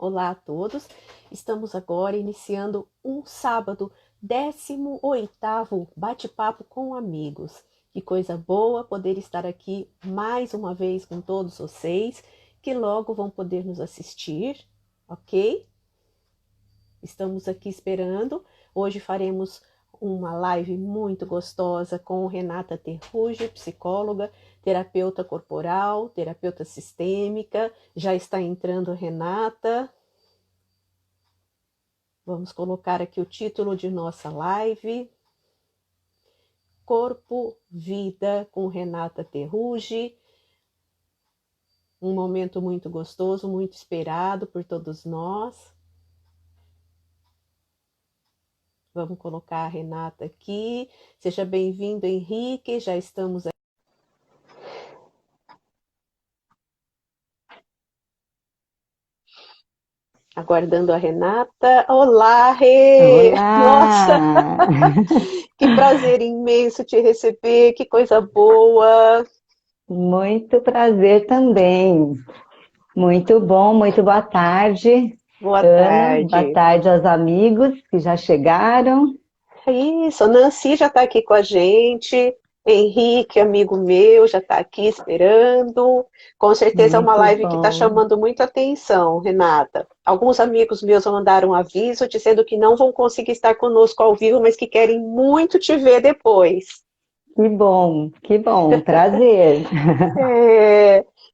Olá a todos, estamos agora iniciando um sábado, 18º bate-papo com amigos. Que coisa boa poder estar aqui mais uma vez com todos vocês, que logo vão poder nos assistir, ok? Estamos aqui esperando. Hoje faremos uma live muito gostosa com Renata Terrugi, psicóloga, terapeuta corporal, terapeuta sistêmica. Já está entrando Renata. Vamos colocar aqui o título de nossa live. Corpo, Vida com Renata Terrugi. Um momento muito gostoso, muito esperado por todos nós. Vamos colocar a Renata aqui. Seja bem-vindo, Henrique. Já estamos aqui. Aguardando a Renata. Olá, Rê! Olá! Nossa! Que prazer imenso te receber, que coisa boa! Muito prazer também. Muito bom, muito boa tarde, Boa Ana. Boa tarde. tarde aos amigos que já chegaram. Isso, Nancy já está aqui com a gente. Henrique, amigo meu, já está aqui esperando. Com certeza é uma Muito live que está bom. chamando muita atenção, Renata. Alguns amigos meus mandaram um aviso dizendo que não vão conseguir estar conosco ao vivo, mas que querem muito te ver depois. Que bom, prazer.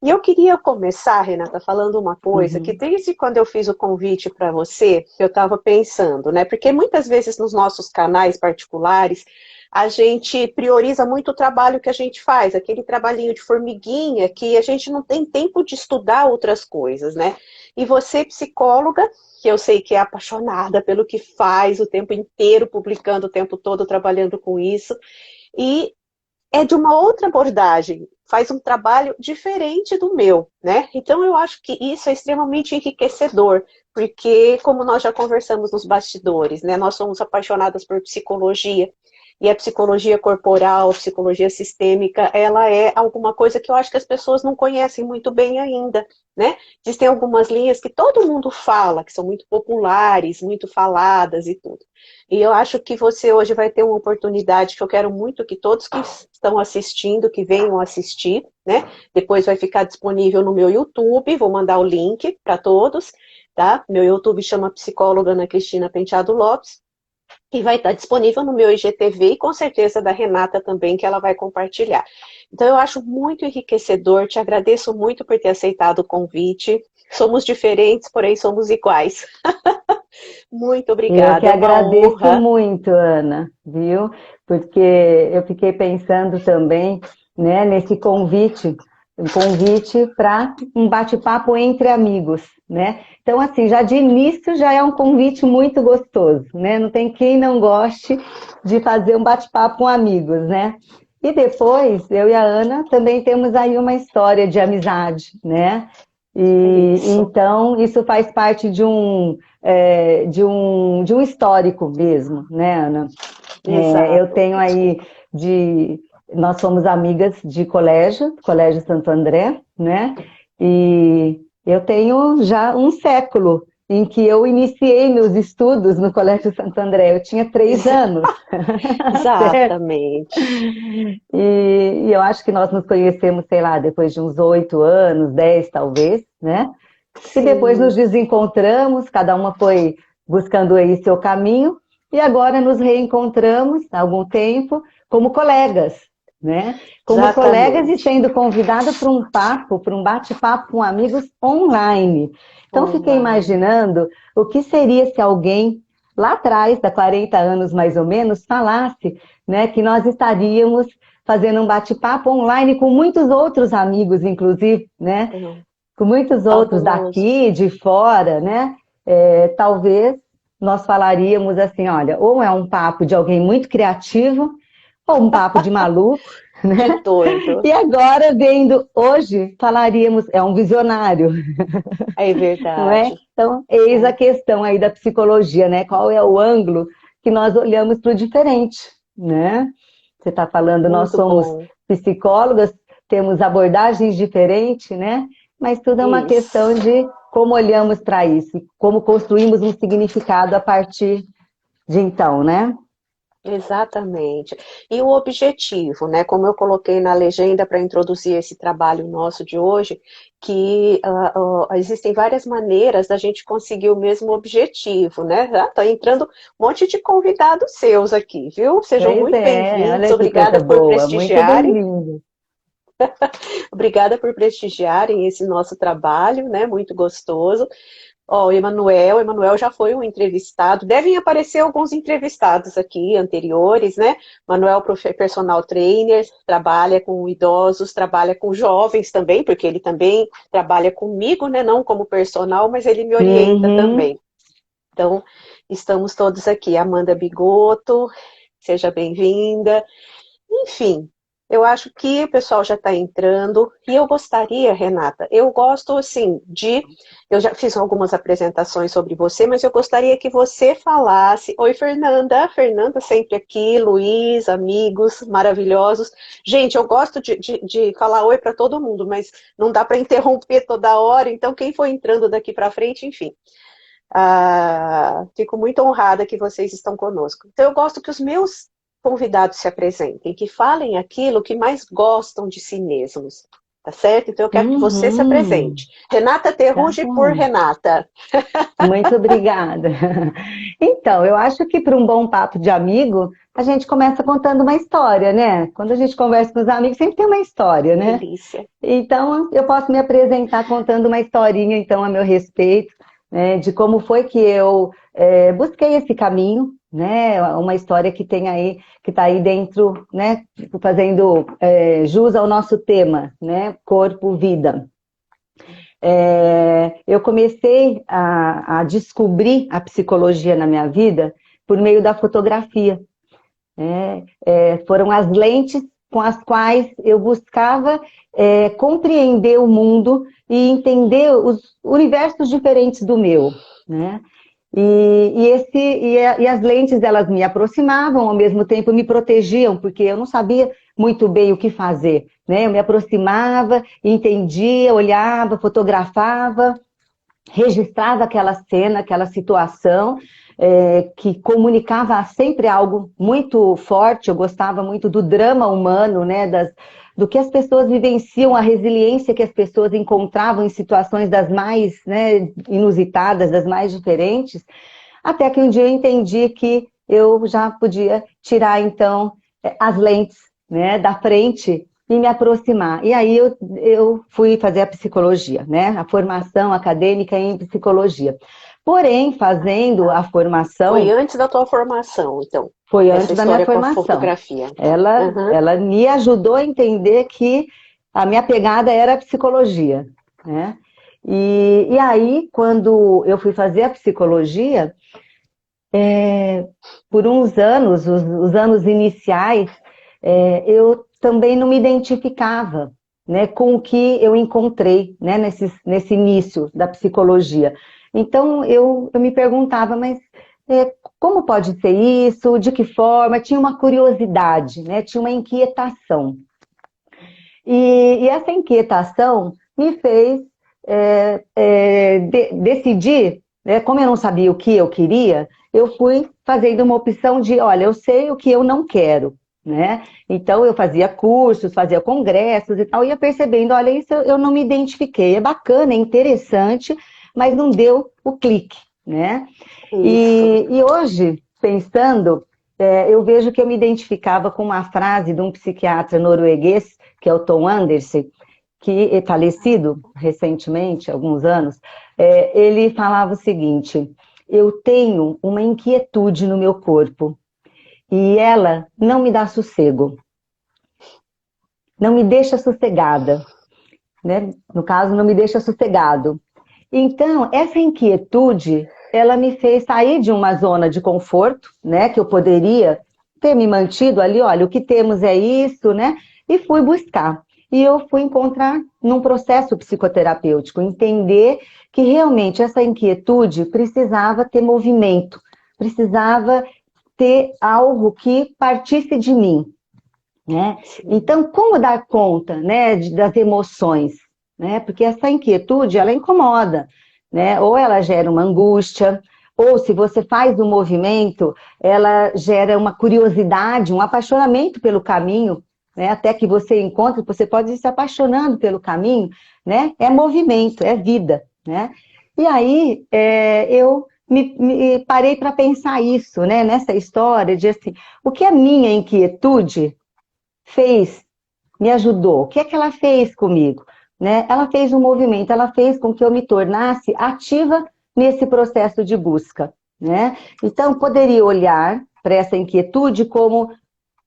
E eu queria começar, Renata, falando uma coisa que Uhum. desde quando eu fiz o convite para você, eu estava pensando, né? Porque muitas vezes nos nossos canais particulares, a gente prioriza muito o trabalho que a gente faz, aquele trabalhinho de formiguinha que a gente não tem tempo de estudar outras coisas, né? E você, psicóloga, que eu sei que é apaixonada pelo que faz o tempo inteiro, publicando o tempo todo, trabalhando com isso, e é de uma outra abordagem, faz um trabalho diferente do meu, né? Então eu acho que isso é extremamente enriquecedor, porque como nós já conversamos nos bastidores, né? Nós somos apaixonadas por psicologia, e a psicologia corporal, a psicologia sistêmica, ela é alguma coisa que eu acho que as pessoas não conhecem muito bem ainda, né? Existem algumas linhas que todo mundo fala, que são muito populares, muito faladas e tudo. E eu acho que você hoje vai ter uma oportunidade que eu quero muito que todos que estão assistindo, que venham assistir, né? Depois vai ficar disponível no meu YouTube, vou mandar o link para todos, tá? Meu YouTube chama Psicóloga Ana Cristina Penteado Lopes, e vai estar disponível no meu IGTV e com certeza da Renata também, que ela vai compartilhar. Então eu acho muito enriquecedor, te agradeço muito por ter aceitado o convite. Somos diferentes, porém somos iguais. Muito Eu que obrigada, é uma agradeço honra. muito, Ana, viu? Porque eu fiquei pensando também, né, nesse convite, um convite para um bate-papo entre amigos, né? Então, assim, já de início já é um convite muito gostoso, né? Não tem quem não goste de fazer um bate-papo com amigos, né? E depois, eu e a Ana também temos aí uma história de amizade, né? E Isso, então isso faz parte de um histórico mesmo, né, Ana? Eu exato. tenho aí de. Nós somos amigas de colégio, Colégio Santo André, né? E eu tenho já um século em que eu iniciei meus estudos no Colégio Santo André. Eu tinha 3 anos, certo? Exatamente. E eu acho que nós nos conhecemos, sei lá, depois de uns 8 anos, 10 talvez, né? E depois nos Sim, desencontramos, cada uma foi buscando aí seu caminho, e agora nos reencontramos há algum tempo como colegas, né? Como colegas e exatamente. sendo convidada para um papo, para um bate-papo com amigos online. Então fiquei Online. imaginando o que seria se alguém lá atrás, há 40 anos mais ou menos, falasse, né, que nós estaríamos fazendo um bate-papo online com muitos outros amigos, inclusive, né? Não, Com muitos outros fabuloso. daqui, de fora, né? Talvez nós falaríamos assim, olha, ou é um papo de alguém muito criativo, ou um papo de maluco, De né? doido. E agora, vendo hoje, falaríamos, é um visionário, É não é? verdade. Então, eis a É. questão aí da psicologia, né? Qual é o ângulo que nós olhamos para o diferente, né? Você está falando, nós Muito somos bom. psicólogas, temos abordagens diferentes, né? Mas tudo é uma questão Isso. como olhamos para isso, como construímos um significado a partir de então, né? Exatamente. E o objetivo, né? Como eu coloquei na legenda para introduzir esse trabalho nosso de hoje, que existem várias maneiras da gente conseguir o mesmo objetivo, né? Tá entrando um monte de convidados seus aqui, viu? Sejam Pois muito é, bem-vindos. olha que coisa Obrigada por boa, muito prestigiarem. bem-vindo. Obrigada por prestigiarem esse nosso trabalho, né? Muito gostoso. Ó, o Emanuel já foi um entrevistado, devem aparecer alguns entrevistados aqui anteriores, né? Manuel, personal trainer, trabalha com idosos, trabalha com jovens também, porque ele também trabalha comigo, né? Não como personal, mas ele me orienta Uhum. também. Então, estamos todos aqui. Amanda Bigoto, seja bem-vinda. Enfim, eu acho que o pessoal já está entrando e eu gostaria, Renata, eu gosto assim eu já fiz algumas apresentações sobre você, mas eu gostaria que você falasse. Oi, Fernanda, Fernanda sempre aqui, Luiz, amigos maravilhosos. Gente, eu gosto de falar oi para todo mundo, mas não dá para interromper toda hora, então quem for entrando daqui para frente, enfim. Fico muito honrada que vocês estão conosco. Então, eu gosto que os meus convidados se apresentem, que falem aquilo que mais gostam de si mesmos, tá certo? Então, eu quero que você se Uhum. apresente. Renata Tá Terrugi por bom. Renata. Muito obrigada. Então, eu acho que para um bom papo de amigo, a gente começa contando uma história, né? Quando a gente conversa com os amigos, sempre tem uma história, né? Delícia. Então, eu posso me apresentar contando uma historinha, então, a meu respeito, né, de como foi que eu busquei esse caminho, né? Uma história que tem aí, que está aí dentro, né? Fazendo jus ao nosso tema, né? Corpo, vida. Eu comecei a descobrir a psicologia na minha vida por meio da fotografia. Foram as lentes com as quais eu buscava compreender o mundo e entender os universos diferentes do meu, né? E as lentes, elas me aproximavam, ao mesmo tempo me protegiam, porque eu não sabia muito bem o que fazer, né? Eu me aproximava, entendia, olhava, fotografava, registrava aquela cena, aquela situação, que comunicava sempre algo muito forte. Eu gostava muito do drama humano, né, do que as pessoas vivenciam, a resiliência que as pessoas encontravam em situações das mais, né, inusitadas, das mais diferentes, até que um dia eu entendi que eu já podia tirar, então, as lentes, né, da frente e me aproximar. E aí eu fui fazer a psicologia, né? A formação acadêmica em psicologia. Porém, fazendo a Foi formação, antes da tua formação, então, foi essa antes da minha história com a formação. fotografia. Ela, Uhum. ela me ajudou a entender que a minha pegada era a psicologia, né? E aí, quando eu fui fazer a psicologia, por uns anos, os anos iniciais, eu também não me identificava, né, com o que eu encontrei, né, nesse início da psicologia. Então, eu me perguntava, mas como pode ser isso? De que forma? Tinha uma curiosidade, né, tinha uma inquietação. E essa inquietação me fez decidir, né, como eu não sabia o que eu queria, eu fui fazendo uma opção de, olha, eu sei o que eu não quero, né? Então eu fazia cursos, fazia congressos e tal, e ia percebendo, olha, isso eu não me identifiquei, é bacana, é interessante, mas não deu o clique, né? Isso. E hoje, pensando, eu vejo que eu me identificava com uma frase de um psiquiatra norueguês, que é o Tom Anderson, que é falecido recentemente, alguns anos. Ele falava o seguinte: eu tenho uma inquietude no meu corpo e ela não me dá sossego, não me deixa sossegada, né? No caso, não me deixa sossegado. Então, essa inquietude, ela me fez sair de uma zona de conforto, né? Que eu poderia ter me mantido ali, olha, o que temos é isso, né? E fui buscar. E eu fui encontrar num processo psicoterapêutico, entender que realmente essa inquietude precisava ter movimento, precisava ter algo que partisse de mim, né? Sim. Então, como dar conta, né, das emoções, né? Porque essa inquietude, ela incomoda. né? Ou ela gera uma angústia, ou se você faz um movimento, ela gera uma curiosidade, um apaixonamento pelo caminho, né? Até que você encontre, você pode ir se apaixonando pelo caminho, né? É movimento, é vida, né? E aí, eu me parei para pensar isso, né? Nessa história de assim, o que a minha inquietude fez, me ajudou, o que é que ela fez comigo? Né? Ela fez um movimento, ela fez com que eu me tornasse ativa nesse processo de busca, né? Então, poderia olhar para essa inquietude como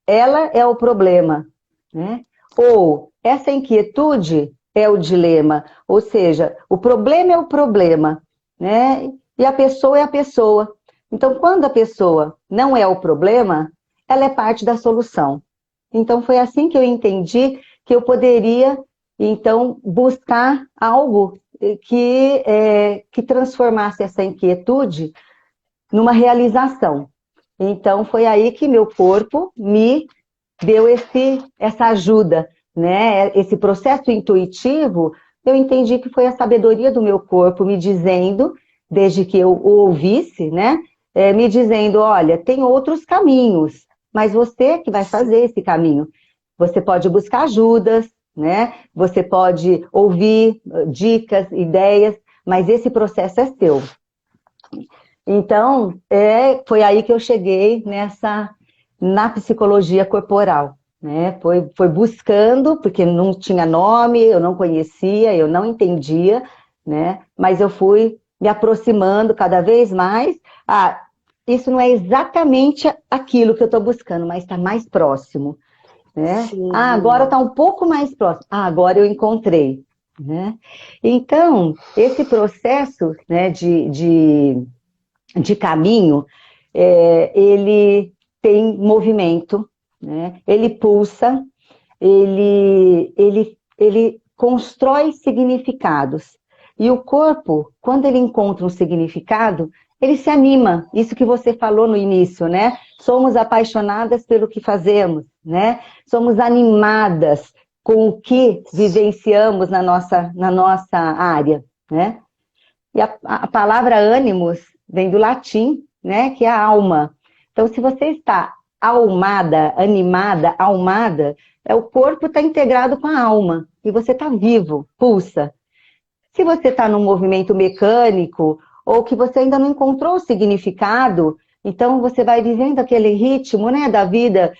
ela é o problema, né? Ou essa inquietude é o dilema, ou seja, o problema é o problema, né? E a pessoa é a pessoa. Então, quando a pessoa não é o problema, ela é parte da solução. Então, foi assim que eu entendi que eu poderia, então, buscar algo que transformasse essa inquietude numa realização. Então, foi aí que meu corpo me deu essa ajuda, né? Esse processo intuitivo, eu entendi que foi a sabedoria do meu corpo me dizendo, desde que eu o ouvisse, né? Me dizendo, olha, tem outros caminhos, mas você que vai fazer esse caminho. Você pode buscar ajudas, né? Você pode ouvir dicas, ideias, mas esse processo é seu. Então, foi aí que eu cheguei na psicologia corporal, né? Foi buscando, porque não tinha nome, eu não conhecia, eu não entendia, né? Mas eu fui me aproximando cada vez mais. Ah, isso não é exatamente aquilo que eu estou buscando, mas está mais próximo, né? Sim. Ah, agora está um pouco mais próximo. Ah, agora eu encontrei, né? Então, esse processo, né, de caminho, ele tem movimento, né? Ele pulsa, ele constrói significados. E o corpo, quando ele encontra um significado, ele se anima. Isso que você falou no início, né? Somos apaixonadas pelo que fazemos, né? Somos animadas com o que vivenciamos na nossa área, né? E a palavra ânimos vem do latim, né, que é a alma. Então, se você está almada, animada, almada, o corpo está integrado com a alma, e você está vivo, pulsa. Se você está num movimento mecânico, ou que você ainda não encontrou o significado, então você vai vivendo aquele ritmo, né, da vida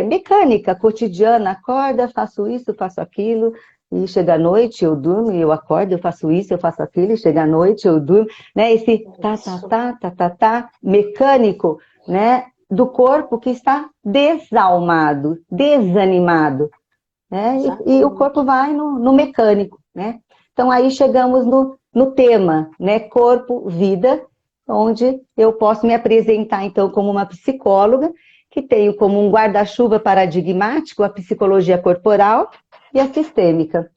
mecânica, cotidiana, acorda, faço isso, faço aquilo, e chega a noite, eu durmo, e eu acordo, eu faço isso, eu faço aquilo, e chega a noite, eu durmo, né? Esse tá, mecânico, né? Do corpo que está desalmado, desanimado, né? E o corpo vai no mecânico, né? Então aí chegamos no tema, né? Corpo, vida, onde eu posso me apresentar então como uma psicóloga, que tenho como um guarda-chuva paradigmático a psicologia corporal e a sistêmica.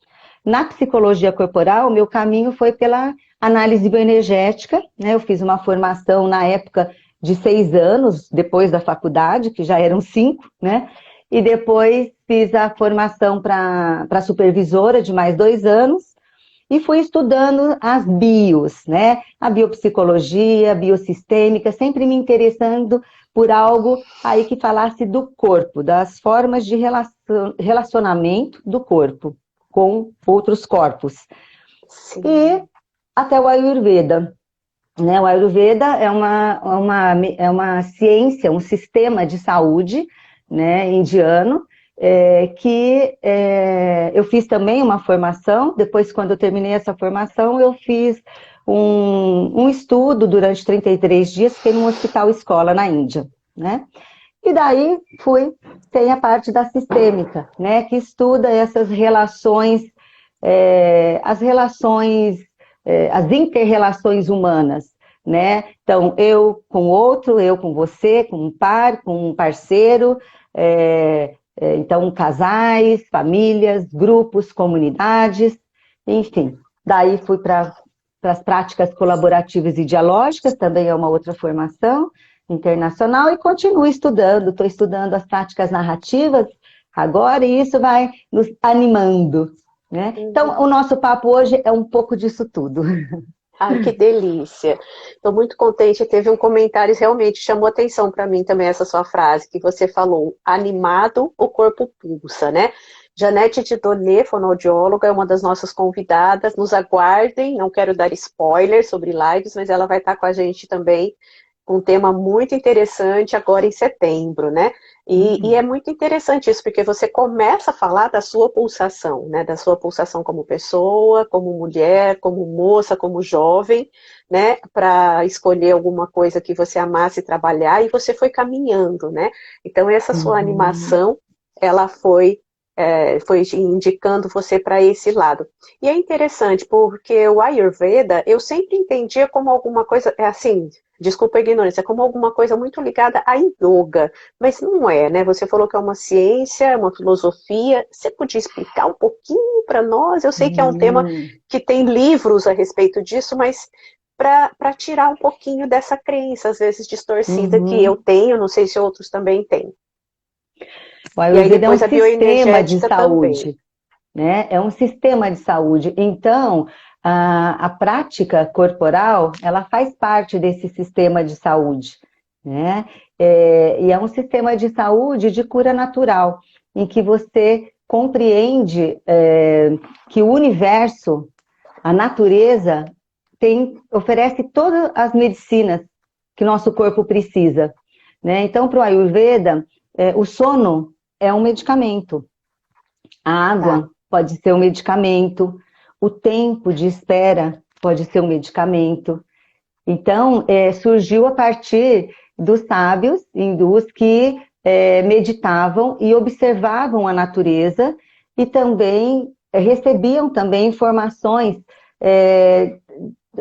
Na psicologia corporal, meu caminho foi pela análise bioenergética, né? Eu fiz uma formação na época de 6 anos, depois da faculdade, que já eram 5, né? E depois fiz a formação para supervisora de mais 2 anos, e fui estudando as bios, né? A biopsicologia, a biossistêmica, sempre me interessando por algo aí que falasse do corpo, das formas de relacionamento do corpo com outros corpos. Sim. E até o Ayurveda. Né? O Ayurveda é uma ciência, um sistema de saúde, né, indiano, que eu fiz também uma formação. Depois, quando eu terminei essa formação, eu fiz um estudo durante 33 dias, fiquei num hospital escola na Índia, né? E daí tem a parte da sistêmica, né, que estuda essas relações, as inter-relações humanas, né? Então, eu com o outro, eu com você, com um par, com um parceiro, então casais, famílias, grupos, comunidades, enfim. Daí fui para as práticas colaborativas e dialógicas, também é uma outra formação internacional, e continuo estudando, estou estudando as práticas narrativas agora, e isso vai nos animando, né? Então, o nosso papo hoje é um pouco disso tudo. Ah, que delícia. Estou muito contente. Teve um comentário, realmente chamou atenção para mim também essa sua frase, que você falou, animado, o corpo pulsa, né? Janete de Donê, fonoaudióloga, é uma das nossas convidadas. Nos aguardem, não quero dar spoiler sobre lives, mas ela vai estar com a gente também, um tema muito interessante agora em setembro, né? E é muito interessante isso, porque você começa a falar da sua pulsação, né? Da sua pulsação como pessoa, como mulher, como moça, como jovem, né? Para escolher alguma coisa que você amasse trabalhar, e você foi caminhando, né? Então, essa sua Uhum. animação, ela foi indicando você para esse lado. E é interessante, porque o Ayurveda, eu sempre entendia como alguma coisa, é assim, desculpa a ignorância, como alguma coisa muito ligada a yoga, mas não é, né? Você falou que é uma ciência, uma filosofia. Você podia explicar um pouquinho para nós? Eu sei que é um tema Sim. que tem livros a respeito disso, mas para tirar um pouquinho dessa crença, às vezes distorcida, que eu Uhum. tenho, não sei se outros também têm. O E aí Ayurveda é um depois a sistema de bioenergética também. saúde, né? É um sistema de saúde. Então, a prática corporal, ela faz parte desse sistema de saúde, né? E é um sistema de saúde de cura natural, em que você compreende que o universo, a natureza, oferece todas as medicinas que nosso corpo precisa, né? Então, para o Ayurveda, o sono é um medicamento. A Tá. água pode ser um medicamento, o tempo de espera pode ser um medicamento. Então, surgiu a partir dos sábios hindus que meditavam e observavam a natureza e também recebiam também informações é,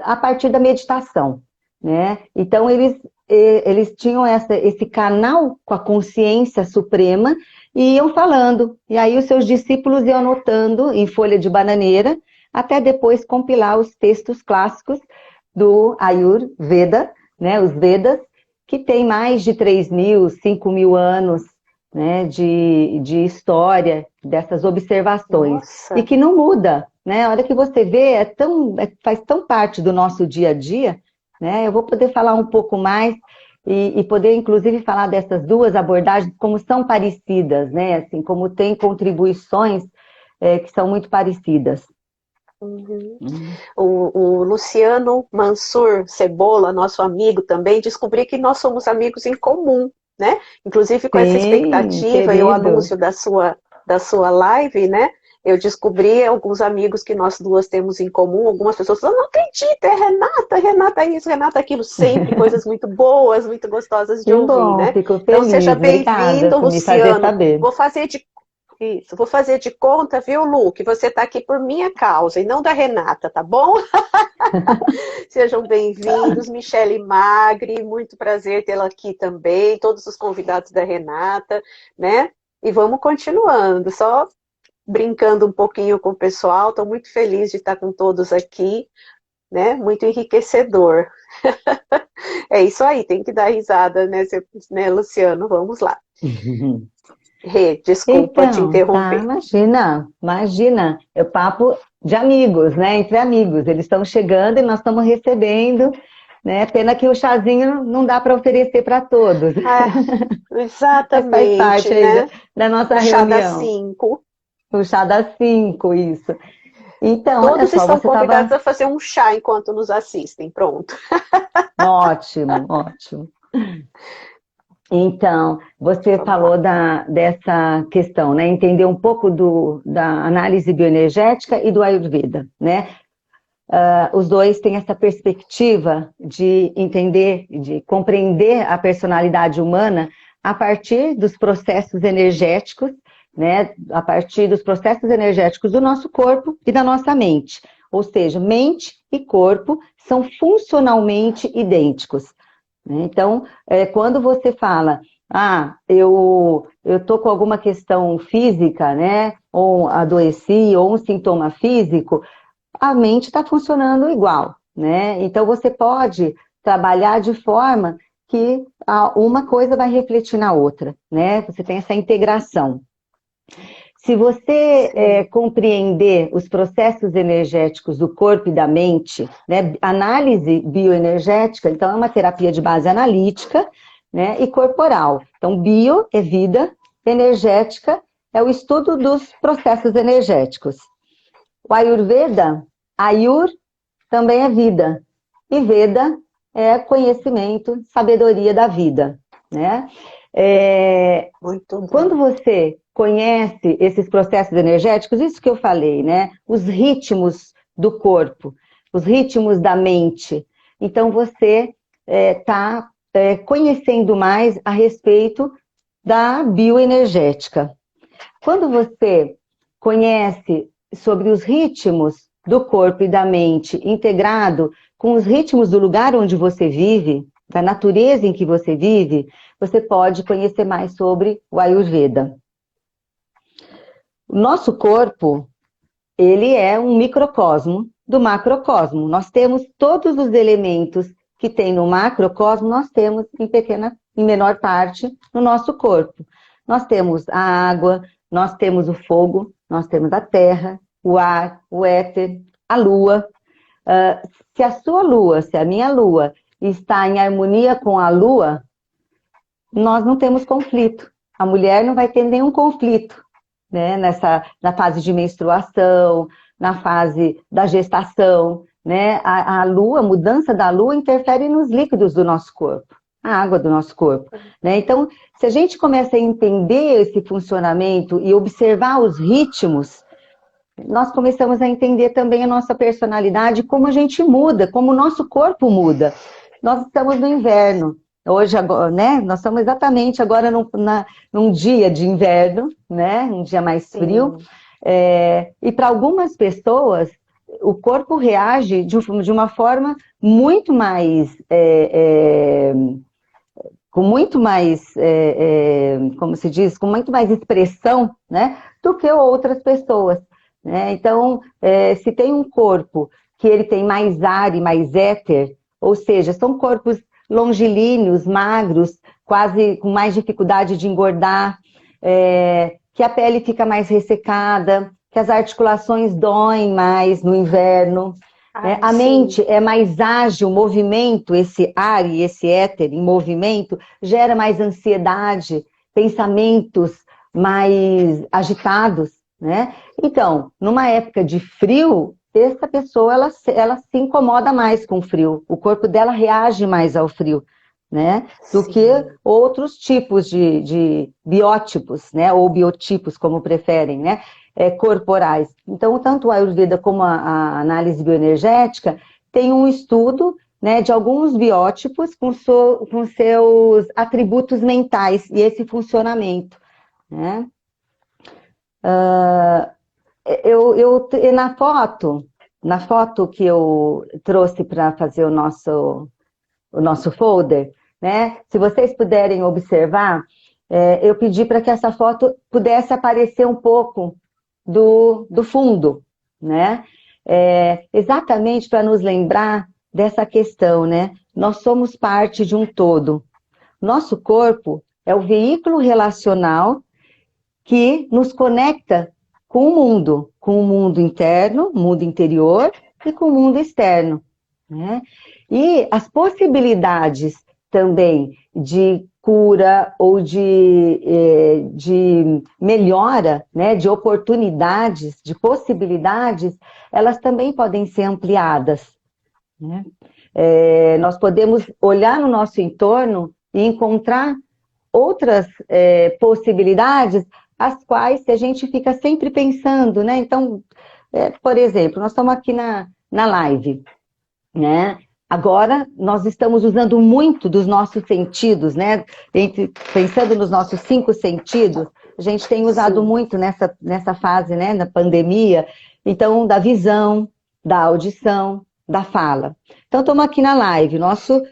a partir da meditação, né? Então, eles tinham esse canal com a consciência suprema e iam falando. E aí os seus discípulos iam anotando em folha de bananeira, até depois compilar os textos clássicos do Ayurveda, né? Os Vedas, que tem mais de 3.000, 5.000 anos, né? De história, dessas observações. E Nossa. que não muda, né? A hora que você vê, faz tão parte do nosso dia a dia, né? Eu vou poder falar um pouco mais e poder, inclusive, falar dessas duas abordagens, como são parecidas, né? Assim, como tem contribuições que são muito parecidas. Uhum. O Luciano Mansur Cebola, nosso amigo também, descobri que nós somos amigos em comum, né? Inclusive com essa Sim, expectativa e o querido. anúncio da sua live, né? Eu descobri alguns amigos que nós duas temos em comum. Algumas pessoas falam, não acredito, é Renata, Renata isso, Renata aquilo. Sempre coisas muito boas, muito gostosas de Que ouvir, bom, né? fico Então seja feliz. Obrigada bem-vindo, por me fazer Luciano. saber. Vou fazer de Isso, vou fazer de conta, viu, Lu, que você está aqui por minha causa e não da Renata, tá bom? Sejam bem-vindos, Michele Magri, muito prazer tê-la aqui também, todos os convidados da Renata, né? E vamos continuando, só brincando um pouquinho com o pessoal, estou muito feliz de estar com todos aqui, né? Muito enriquecedor. É isso aí, tem que dar risada, né, Luciano? Vamos lá. Rê, desculpa te Então, tá, interromper. imagina, imagina, é o papo de amigos, né? Entre amigos. Eles estão chegando e nós estamos recebendo, né? Pena que o chazinho não dá para oferecer para todos, Ah, mas faz exatamente, parte aí né? da nossa O chá das reunião. 5. O chá das 5, isso. Então, olha Todos só, estão você convidados estava a fazer um chá enquanto nos assistem. Pronto. ótimo, ótimo. Então, você Vamos lá. falou dessa questão, né? Entender um pouco da análise bioenergética e do Ayurveda, né? Os dois têm essa perspectiva de entender, de compreender a personalidade humana a partir dos processos energéticos, né? A partir dos processos energéticos do nosso corpo e da nossa mente. Ou seja, mente e corpo são funcionalmente idênticos, né? Então, quando você fala, eu tô com alguma questão física, né? Ou adoeci, ou um sintoma físico, a mente está funcionando igual, né? Então você pode trabalhar de forma que uma coisa vai refletir na outra, né? Você tem essa integração. Se você compreender os processos energéticos do corpo e da mente, né, análise bioenergética, então é uma terapia de base analítica, né, e corporal. Então, bio é vida, energética é o estudo dos processos energéticos. O Ayurveda, Ayur também é vida, e Veda é conhecimento, sabedoria da vida, né? Muito bom. Quando você conhece esses processos energéticos, isso que eu falei, né? Os ritmos do corpo, os ritmos da mente. Então, você está conhecendo mais a respeito da bioenergética. Quando você conhece sobre os ritmos do corpo e da mente integrado com os ritmos do lugar onde você vive, da natureza em que você vive, você pode conhecer mais sobre o Ayurveda. O nosso corpo, ele é um microcosmo do macrocosmo. Nós temos todos os elementos que tem no macrocosmo, nós temos em menor parte no nosso corpo. Nós temos a água, nós temos o fogo, nós temos a terra, o ar, o éter, a lua. Se a sua lua, se a minha lua está em harmonia com a lua, nós não temos conflito. A mulher não vai ter nenhum conflito, né? Na fase de menstruação, na fase da gestação, né? A lua, a mudança da lua interfere nos líquidos do nosso corpo, a água do nosso corpo, né? Então, se a gente começa a entender esse funcionamento e observar os ritmos, nós começamos a entender também a nossa personalidade, como a gente muda, como o nosso corpo muda. Nós estamos no inverno. Hoje, agora, né? Nós estamos exatamente agora num dia de inverno, né? Um dia mais frio. E para algumas pessoas, o corpo reage de uma forma muito mais... com muito mais, como se diz, com muito mais expressão, né? Do que outras pessoas. Né? Então, se tem um corpo que ele tem mais ar e mais éter, ou seja, são corpos longilíneos, magros, quase com mais dificuldade de engordar, que a pele fica mais ressecada, que as articulações doem mais no inverno. A mente é mais ágil, movimento, esse ar e esse éter em movimento, gera mais ansiedade, pensamentos mais agitados, né? Então, numa época de frio, essa pessoa ela se incomoda mais com o frio, o corpo dela reage mais ao frio, né? Do que outros tipos de biótipos, né? Ou biotipos, como preferem, né? Corporais. Então, tanto a Ayurveda como a análise bioenergética tem um estudo, né, de alguns biótipos com seus atributos mentais e esse funcionamento, né? Na foto que eu trouxe para fazer o nosso folder, né? Se vocês puderem observar, eu pedi para que essa foto pudesse aparecer um pouco do fundo, né? Exatamente para nos lembrar dessa questão, né? Nós somos parte de um todo. Nosso corpo é o veículo relacional que nos conecta com o mundo interno, mundo interior e com o mundo externo, né? E as possibilidades também de cura ou de melhora, né, de oportunidades, de possibilidades, elas também podem ser ampliadas, né? Nós podemos olhar no nosso entorno e encontrar outras possibilidades, as quais a gente fica sempre pensando, né? Então, por exemplo, nós estamos aqui na live, né? Agora, nós estamos usando muito dos nossos sentidos, né? Pensando nos nossos 5 sentidos, a gente tem usado muito nessa fase, né? Na pandemia, então, da visão, da audição, da fala. Então, estamos aqui na live, nosso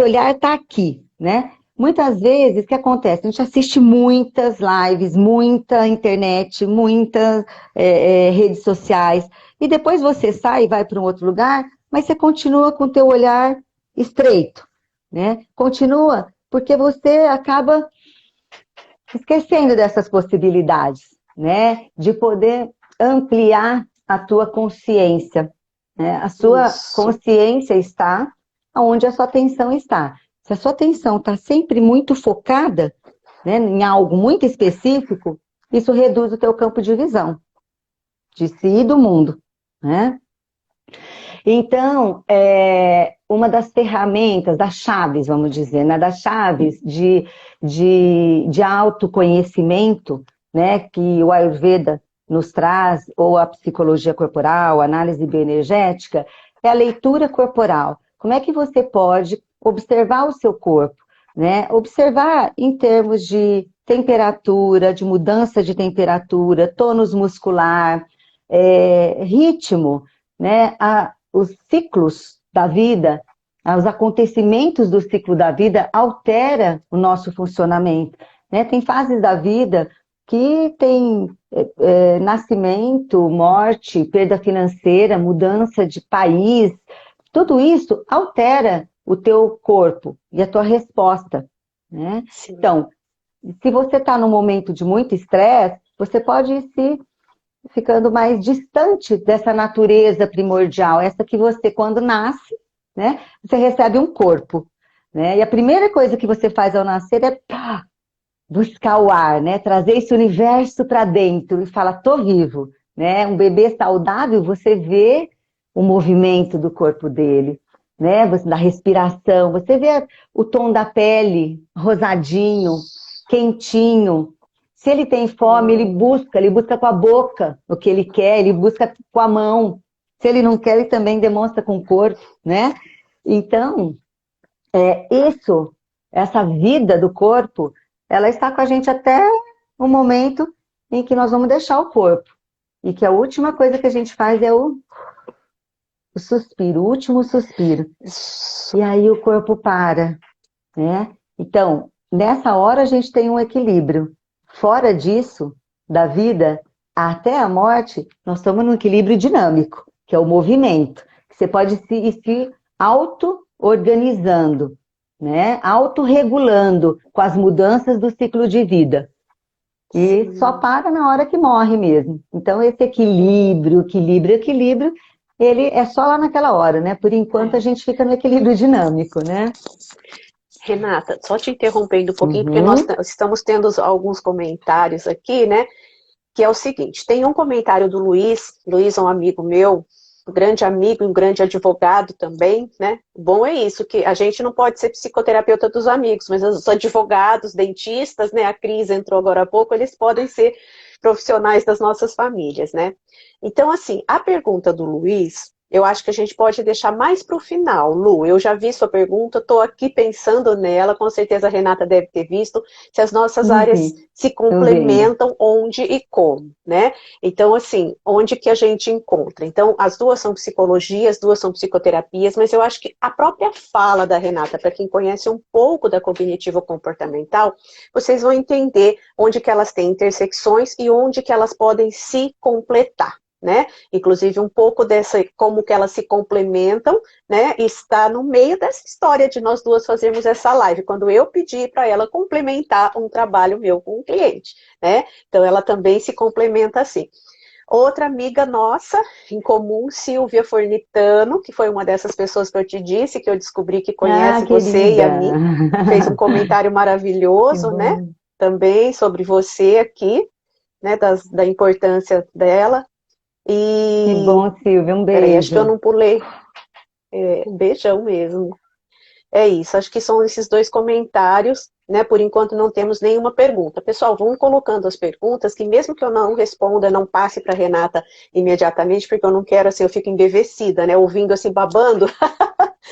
olhar está aqui, né? Muitas vezes, o que acontece? A gente assiste muitas lives, muita internet, muitas redes sociais, e depois você sai e vai para um outro lugar, mas você continua com o teu olhar estreito, né? Continua, porque você acaba esquecendo dessas possibilidades, né? De poder ampliar a tua consciência, né? A sua consciência está onde a sua atenção está. Se a sua atenção está sempre muito focada, né, em algo muito específico, isso reduz o teu campo de visão, de si e do mundo, né? Então, uma das ferramentas, das chaves, vamos dizer, né, das chaves de autoconhecimento, né, que o Ayurveda nos traz, ou a psicologia corporal, a análise bioenergética, é a leitura corporal. Como é que você pode observar o seu corpo, né? Observar em termos de temperatura, de mudança de temperatura, tônus muscular, ritmo, né? Os ciclos da vida, os acontecimentos do ciclo da vida altera o nosso funcionamento, né? Tem fases da vida que tem nascimento, morte, perda financeira, mudança de país, tudo isso altera o teu corpo e a tua resposta, né? Sim. Então, se você está num momento de muito estresse, você pode ir se ficando mais distante dessa natureza primordial, essa que você, quando nasce, né, você recebe um corpo, né? E a primeira coisa que você faz ao nascer é buscar o ar, né? Trazer esse universo para dentro e falar, tô vivo, né? Um bebê saudável, você vê o movimento do corpo dele, né? Da respiração, você vê o tom da pele, rosadinho, quentinho. Se ele tem fome, ele busca com a boca o que ele quer, ele busca com a mão. Se ele não quer, ele também demonstra com o corpo, né? Então, essa vida do corpo, ela está com a gente até o momento em que nós vamos deixar o corpo. E que a última coisa que a gente faz é o suspiro, o último suspiro. E aí o corpo para, né? Então, nessa hora a gente tem um equilíbrio. Fora disso, da vida até a morte, nós estamos num equilíbrio dinâmico, que é o movimento. Você pode se auto-organizando, né? Autorregulando com as mudanças do ciclo de vida. E só para na hora que morre mesmo. Então, esse equilíbrio, ele é só lá naquela hora, né? Por enquanto, a gente fica no equilíbrio dinâmico, né? Renata, só te interrompendo um pouquinho, porque nós estamos tendo alguns comentários aqui, né? Que é o seguinte, tem um comentário do Luiz é um amigo meu, um grande amigo e um grande advogado também, né? Bom é isso, que a gente não pode ser psicoterapeuta dos amigos, mas os advogados, dentistas, né? A Cris entrou agora há pouco, eles podem ser profissionais das nossas famílias, né? Então, assim, a pergunta do Luiz, eu acho que a gente pode deixar mais para o final. Lu, eu já vi sua pergunta, estou aqui pensando nela, com certeza a Renata deve ter visto, se as nossas áreas se complementam, onde e como, né? Então, assim, onde que a gente encontra? Então, as duas são psicologia, as duas são psicoterapias, mas eu acho que a própria fala da Renata, para quem conhece um pouco da cognitivo-comportamental, vocês vão entender onde que elas têm intersecções e onde que elas podem se completar, né? Inclusive um pouco dessa, como que elas se complementam, né? Está no meio dessa história de nós duas fazermos essa live, quando eu pedi para ela complementar um trabalho meu com um cliente, né? Então ela também se complementa assim. Outra amiga nossa, em comum, Silvia Fornitano, que foi uma dessas pessoas que eu te disse, que eu descobri que conhece você e a mim, fez um comentário maravilhoso, né? Também sobre você aqui, né? Da importância dela. Que bom, Silvia, um beijo. Peraí, acho que eu não pulei. Um beijão mesmo. É isso, acho que são esses dois comentários, né? Por enquanto não temos nenhuma pergunta. Pessoal, vão colocando as perguntas, que mesmo que eu não responda, não passe para a Renata imediatamente, porque eu não quero, assim, eu fico embevecida, né? Ouvindo assim, babando.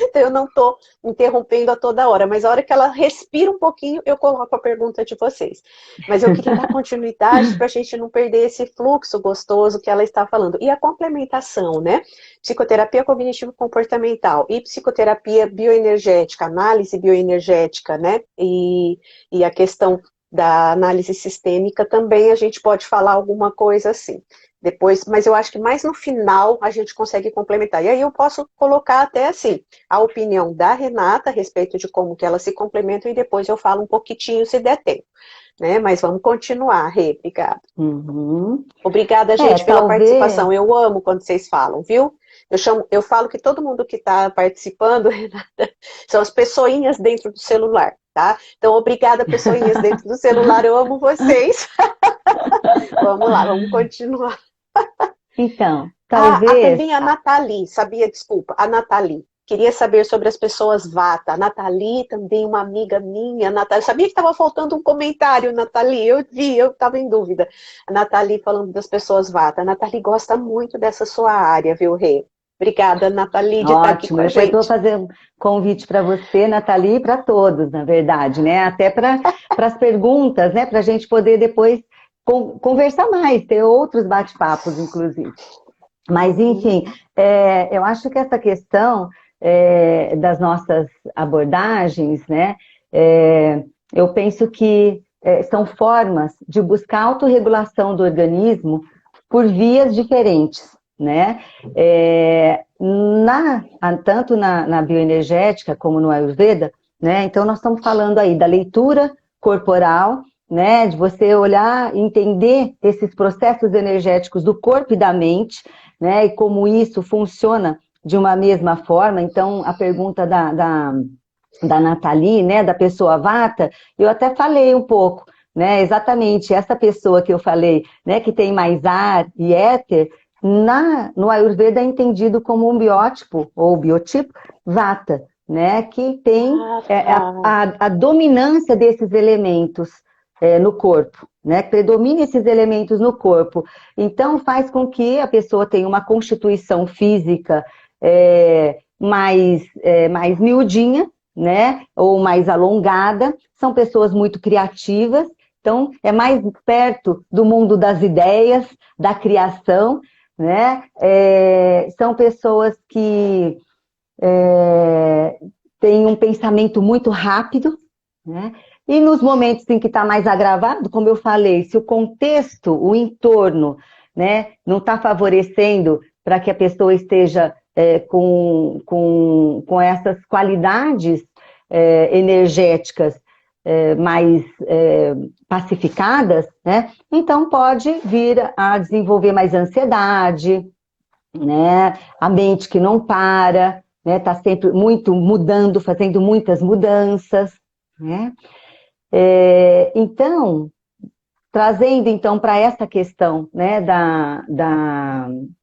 Então eu não estou interrompendo a toda hora, mas a hora que ela respira um pouquinho, eu coloco a pergunta de vocês. Mas eu queria dar continuidade para a gente não perder esse fluxo gostoso que ela está falando. E a complementação, né? Psicoterapia cognitivo-comportamental e psicoterapia bioenergética, análise bioenergética, né? E a questão da análise sistêmica também a gente pode falar alguma coisa assim. Depois, mas eu acho que mais no final a gente consegue complementar. E aí eu posso colocar até assim, a opinião da Renata a respeito de como que elas se complementam e depois eu falo um pouquinho se der tempo, né? Mas vamos continuar, Rê, obrigada. Uhum. Obrigada, gente, pela Talvez... participação. Eu amo quando vocês falam, viu? Eu falo que todo mundo que está participando, Renata, são as pessoinhas dentro do celular, tá? Então, obrigada, pessoinhas dentro do celular, eu amo vocês. Vamos lá, vamos continuar. Então, talvez... Também a Nathalie, sabia? Desculpa, a Nathalie. Queria saber sobre as pessoas Vata. A Nathalie, também uma amiga minha. Nathalie, sabia que estava faltando um comentário, Nathalie? Eu vi, eu estava em dúvida. A Nathalie falando das pessoas Vata. A Nathalie gosta muito dessa sua área, viu, Rê? Obrigada, Nathalie, de estar aqui com Ótimo, a eu depois vou gente. fazer um convite para você, Nathalie, e para todos, na verdade, né? Até para as perguntas, né? Para a gente poder depois conversar mais, ter outros bate-papos, inclusive. Mas, enfim, eu acho que essa questão das nossas abordagens, né? Eu penso que são formas de buscar autorregulação do organismo por vias diferentes, né? Tanto na bioenergética como no Ayurveda, né? Então, nós estamos falando aí da leitura corporal, né? De você olhar e entender esses processos energéticos do corpo e da mente, né? E como isso funciona de uma mesma forma. Então, a pergunta da Nathalie, né? Da pessoa Vata, eu até falei um pouco, né? Exatamente essa pessoa que eu falei, né? Que tem mais ar e éter, no Ayurveda é entendido como um biótipo ou biotipo Vata, né? Que tem a dominância desses elementos no corpo, né? Predomina esses elementos no corpo. Então, faz com que a pessoa tenha uma constituição física mais miudinha, né? Ou mais alongada. São pessoas muito criativas. Então, é mais perto do mundo das ideias, da criação, né? São pessoas que têm um pensamento muito rápido, né? E nos momentos em que está mais agravado, como eu falei, se o contexto, o entorno, né, não está favorecendo para que a pessoa esteja com essas qualidades energéticas mais pacificadas, né, então pode vir a desenvolver mais ansiedade, né, a mente que não para, né, tá sempre muito mudando, fazendo muitas mudanças, né? Então, trazendo então para essa questão, né,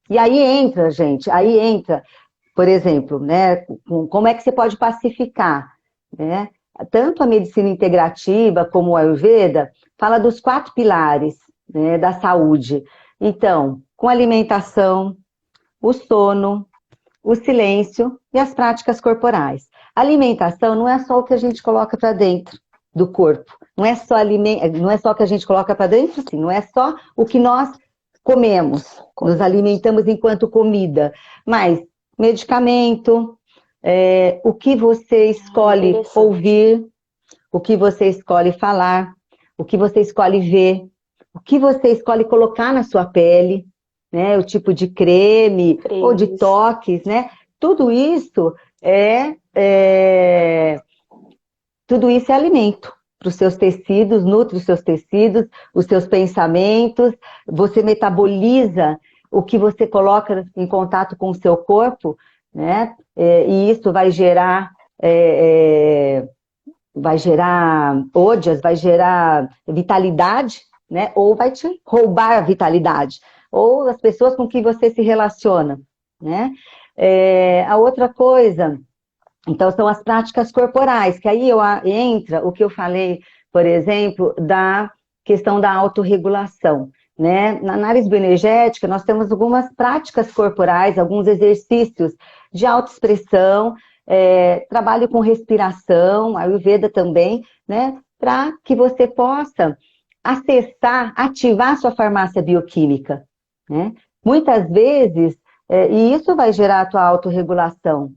e aí entra, gente, aí entra, por exemplo, né, como é que você pode pacificar, né? Tanto a medicina integrativa como o Ayurveda fala dos 4 pilares, né, da saúde. Então, com alimentação, o sono, o silêncio e as práticas corporais. A alimentação não é só o que a gente coloca para dentro do corpo, não é só o que a gente coloca para dentro, sim, não é só o que nós comemos, nos alimentamos enquanto comida, mas medicamento, o que você escolhe ouvir, o que você escolhe falar, o que você escolhe ver, o que você escolhe colocar na sua pele, né? O tipo de creme ou de toques, né? Tudo isso tudo isso é alimento para os seus tecidos, nutre os seus tecidos, os seus pensamentos, você metaboliza o que você coloca em contato com o seu corpo, né? E isso vai gerar ódias, vai gerar vitalidade, né? Ou vai te roubar a vitalidade. Ou as pessoas com que você se relaciona, né? A outra coisa, então, são as práticas corporais, que aí entra o que eu falei, por exemplo, da questão da autorregulação, né? Na análise bioenergética, nós temos algumas práticas corporais, alguns exercícios de autoexpressão, trabalho com respiração, Ayurveda também, né? Para que você possa acessar, ativar sua farmácia bioquímica, né? Muitas vezes, e isso vai gerar a tua autorregulação.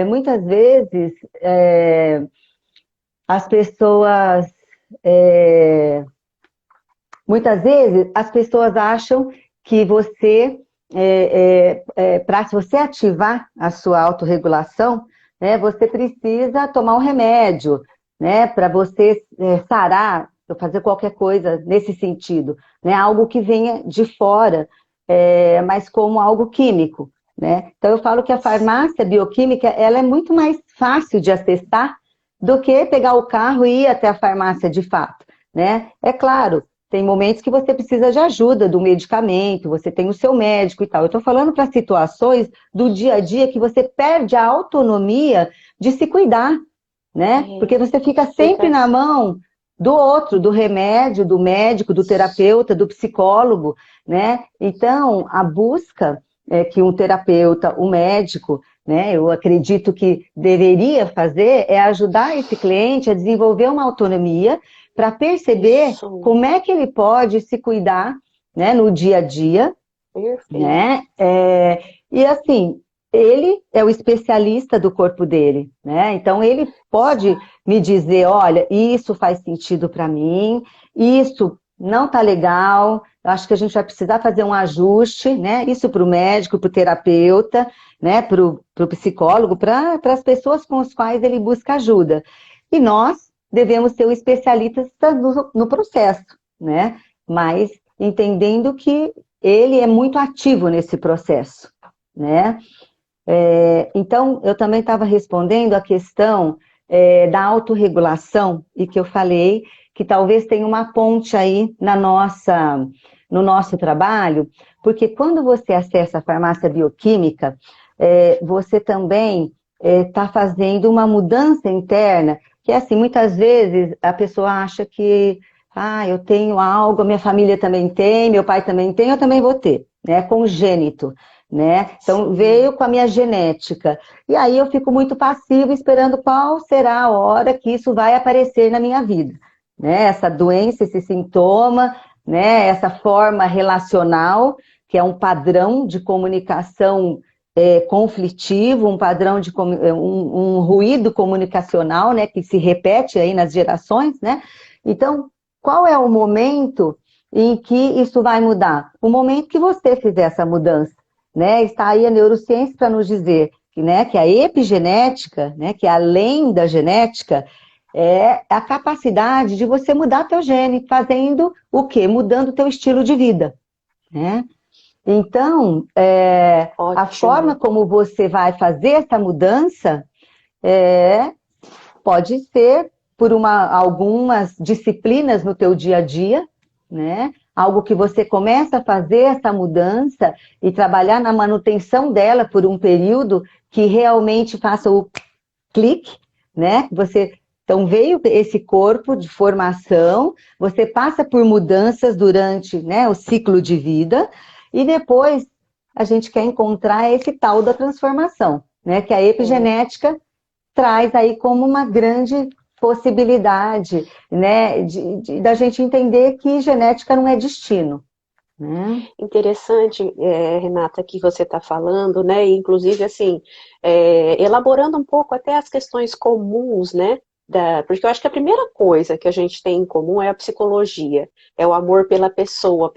Muitas vezes, as pessoas... muitas vezes, as pessoas acham que você, para você ativar a sua autorregulação, né, você precisa tomar um remédio, né, para você sarar, ou fazer qualquer coisa nesse sentido, né, algo que venha de fora, mas como algo químico, né? Então eu falo que a farmácia bioquímica, ela é muito mais fácil de acessar do que pegar o carro e ir até a farmácia de fato, né? É claro, tem momentos que você precisa de ajuda do medicamento, você tem o seu médico e tal. Eu estou falando para situações do dia a dia que você perde a autonomia de se cuidar, né? Porque você fica sempre na mão do outro, do remédio, do médico, do terapeuta, do psicólogo, né? Então, a busca que um terapeuta, um médico, né, eu acredito que deveria fazer é ajudar esse cliente a desenvolver uma autonomia para perceber como é que ele pode se cuidar, né, no dia a dia, né? E assim, ele é o especialista do corpo dele, né? Então ele pode me dizer, olha, isso faz sentido para mim, isso não tá legal, acho que a gente vai precisar fazer um ajuste, né? Isso para o médico, para o terapeuta, né? Para o psicólogo, para as pessoas com as quais ele busca ajuda. E nós devemos ser o especialista no processo, né? Mas entendendo que ele é muito ativo nesse processo, né? Então, eu também estava respondendo a questão da autorregulação, e que eu falei que talvez tenha uma ponte aí no nosso trabalho, porque quando você acessa a farmácia bioquímica, você também está fazendo uma mudança interna, que assim, muitas vezes a pessoa acha que eu tenho algo, a minha família também tem, meu pai também tem, eu também vou ter, né? Congênito, né? Então, veio com a minha genética. E aí eu fico muito passiva esperando qual será a hora que isso vai aparecer na minha vida, né? Essa doença, esse sintoma, né? Essa forma relacional, que é um padrão de comunicação conflitivo, um padrão de um ruído comunicacional, né? Que se repete aí nas gerações, né? Então, qual é o momento em que isso vai mudar? O momento que você fizer essa mudança, né? Está aí a neurociência para nos dizer que, né, que a epigenética, né, que além da genética, é a capacidade de você mudar teu gene, fazendo o quê? Mudando o teu estilo de vida, né? Então, a forma como você vai fazer essa mudança pode ser por algumas disciplinas no teu dia a dia, né? Algo que você começa a fazer essa mudança e trabalhar na manutenção dela por um período que realmente faça o clique, né? Então veio esse corpo de formação, você passa por mudanças durante, né, o ciclo de vida e depois a gente quer encontrar esse tal da transformação, né? Que a epigenética traz aí como uma grande possibilidade, né, da gente entender que genética não é destino. Né? Interessante, Renata, que você está falando, né? E, inclusive, assim, elaborando um pouco até as questões comuns, né? Porque eu acho que a primeira coisa que a gente tem em comum é a psicologia, é o amor pela pessoa,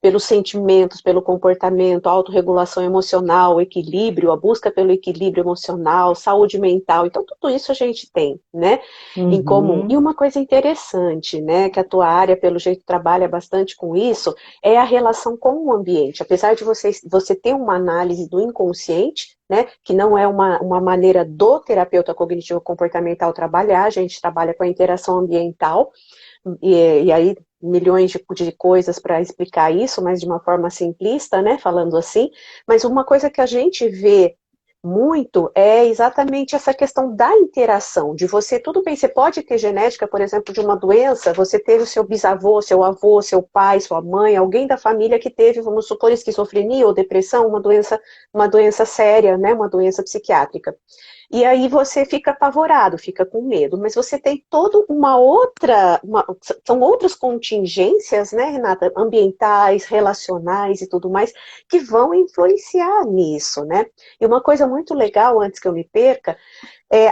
pelos sentimentos, pelo comportamento, a autorregulação emocional, o equilíbrio, a busca pelo equilíbrio emocional, saúde mental. Então, tudo isso a gente tem, né, em comum. E uma coisa interessante, né, que a tua área, pelo jeito, trabalha bastante com isso, é a relação com o ambiente. Apesar de você ter uma análise do inconsciente, né, que não é uma maneira do terapeuta cognitivo comportamental trabalhar, a gente trabalha com a interação ambiental, e aí milhões de coisas para explicar isso, mas de uma forma simplista, né, falando assim, mas uma coisa que a gente vê muito é exatamente essa questão da interação, de você, tudo bem, você pode ter genética, por exemplo, de uma doença, você teve o seu bisavô, seu avô, seu pai, sua mãe, alguém da família que teve, vamos supor, esquizofrenia ou depressão, uma doença séria, né, uma doença psiquiátrica. E aí você fica apavorado, fica com medo, mas você tem toda são outras contingências, né, Renata, ambientais, relacionais e tudo mais, que vão influenciar nisso, né? E uma coisa muito legal, antes que eu me perca,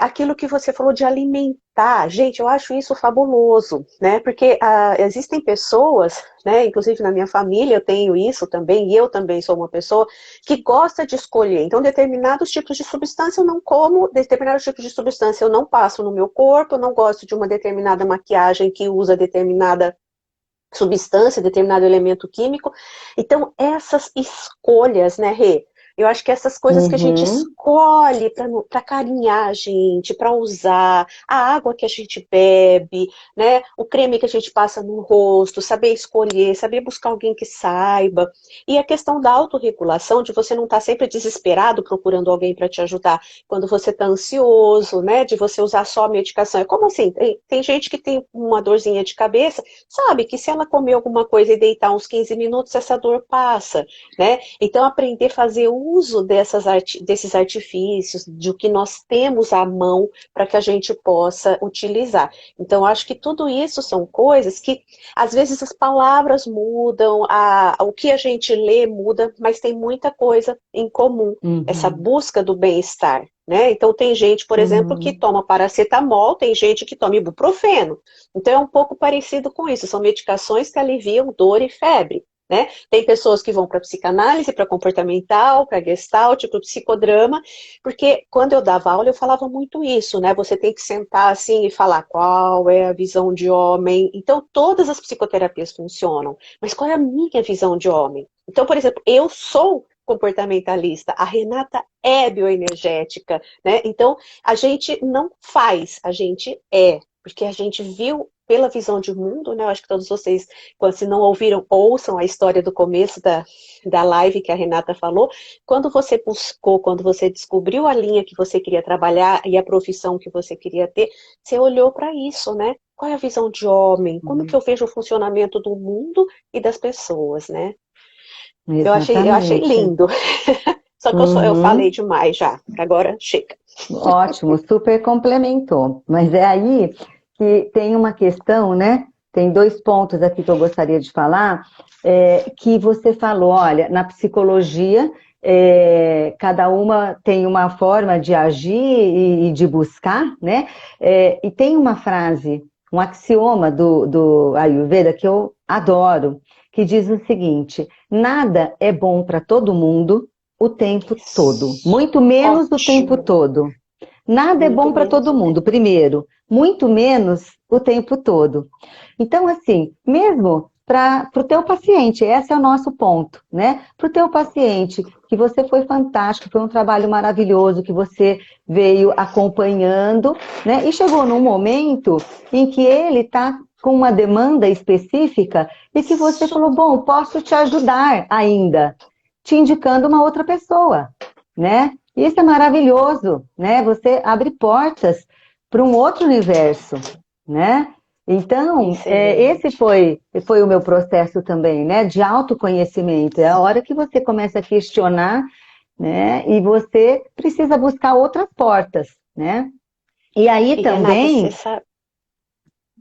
aquilo que você falou de alimentar, gente, eu acho isso fabuloso, né? Porque existem pessoas, né? Inclusive na minha família eu tenho isso também, e eu também sou uma pessoa que gosta de escolher. Então, determinados tipos de substância eu não como, determinados tipos de substância eu não passo no meu corpo, eu não gosto de uma determinada maquiagem que usa determinada substância, determinado elemento químico. Então, essas escolhas, né, Rê? Eu acho que essas coisas que a gente Uhum. escolhe para carinhar a gente, para usar, a água que a gente bebe, né, o creme que a gente passa no rosto, saber escolher, saber buscar alguém que saiba. E a questão da autorregulação, de você não estar sempre desesperado procurando alguém para te ajudar quando você está ansioso, né, de você usar só a medicação. É como assim? Tem gente que tem uma dorzinha de cabeça, sabe que se ela comer alguma coisa e deitar uns 15 minutos, essa dor passa, né? Então, aprender a fazer uso desses artifícios, de que nós temos à mão para que a gente possa utilizar. Então, acho que tudo isso são coisas que, às vezes, as palavras mudam, o que a gente lê muda, mas tem muita coisa em comum. Essa Uhum. busca do bem-estar, né? Então, tem gente, por exemplo, que Uhum. toma paracetamol, tem gente que toma ibuprofeno. Então, é um pouco parecido com isso. São medicações que aliviam dor e febre, né? Tem pessoas que vão para psicanálise, para comportamental, para gestalt, para psicodrama, porque quando eu dava aula eu falava muito isso, né? Você tem que sentar assim e falar qual é a visão de homem. Então, todas as psicoterapias funcionam, mas qual é a minha visão de homem? Então, por exemplo, eu sou comportamentalista, a Renata é bioenergética, né? Então, a gente não faz, a gente é, porque a gente viu pela visão de mundo, né? Eu acho que todos vocês, se não ouviram, ouçam a história do começo da live que a Renata falou. Quando você buscou, quando você descobriu a linha que você queria trabalhar e a profissão que você queria ter, você olhou para isso, né? Qual é a visão de homem? Como que eu vejo o funcionamento do mundo e das pessoas, né? Eu achei Exatamente. lindo. Só que eu falei Uhum. demais já. Agora chega. Ótimo, super complementou. Mas é aí que tem uma questão, né? Tem dois pontos aqui que eu gostaria de falar, que você falou, olha, na psicologia, cada uma tem uma forma de agir e de buscar, né? E tem uma frase, um axioma do Ayurveda que eu adoro, que diz o seguinte: nada é bom para todo mundo o tempo todo, Isso. muito menos o tempo Ótimo. todo. Nada é Muito bom para menos todo o mundo, tempo. primeiro, muito menos o tempo todo. Então, assim, mesmo para o teu paciente, esse é o nosso ponto, né? Para o teu paciente, que você foi fantástico, foi um trabalho maravilhoso, que você veio acompanhando, né? E chegou num momento em que ele está com uma demanda específica e que você Isso. falou, bom, posso te ajudar ainda, te indicando uma outra pessoa, né? Isso é maravilhoso, né? Você abre portas para um outro universo, né? Então, esse Excelente. foi o meu processo também, né? De autoconhecimento. É a hora que você começa a questionar, né? E você precisa buscar outras portas, né? E aí E Renata, você também. sabe.